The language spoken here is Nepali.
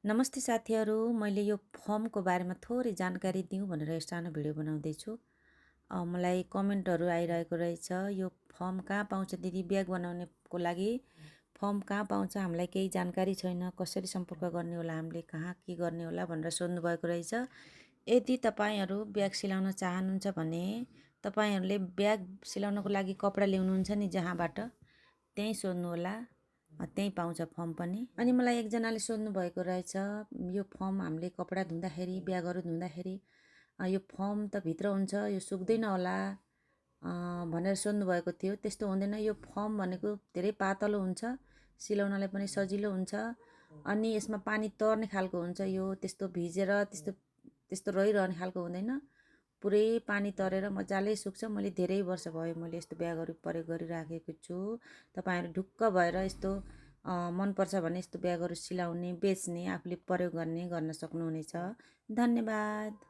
नमस्ते साथीहरू, मैले यो फर्मको बारेमा थोरै जानकारी दिउँ भनेर यो सानो भिडियो बनाउँदैछु। मलाई कमेन्टहरू आइरहेको रहेछ, यो फर्म कहाँ पाउँछ दिदी, ब्याग बनाउनेको लागि फर्म कहाँ पाउँछ, हामीलाई केही जानकारी छैन, कसरी सम्पर्क गर्ने होला, हामीले कहाँ के गर्ने होला भनेर सोध्नुभएको रहेछ। यदि तपाईँहरू ब्याग सिलाउन चाहनुहुन्छ भने तपाईँहरूले ब्याग सिलाउनको लागि कपडा ल्याउनुहुन्छ नि जहाँबाट, त्यहीँ सोध्नुहोला, त्यहीँ पाउँछ फर्म पनि। अनि मलाई एकजनाले सोध्नु भएको रहेछ, यो फर्म हामीले कपडा धुँदाखेरि, ब्यागहरू धुँदाखेरि यो फर्म त भित्र हुन्छ, यो सुक्दैन होला भनेर सोध्नुभएको थियो। त्यस्तो हुँदैन, यो फर्म भनेको धेरै पातलो हुन्छ, सिलाउनलाई पनि सजिलो हुन्छ। अनि यसमा पानी तर्ने खालको हुन्छ, यो त्यस्तो भिजेर त्यस्तो त्यस्तो रहिरहने खालको हुँदैन, पुरै पानी तरेर मजाले सुक्छ। मैले धेरै वर्ष भयो मैले यस्तो ब्यागहरू प्रयोग गरिराखेको छु। तपाईँहरू ढुक्क भएर यस्तो मनपर्छ भने यस्तो ब्यागहरू सिलाउने, बेच्ने, आफूले प्रयोग गर्ने गर्न सक्नुहुनेछ। धन्यवाद।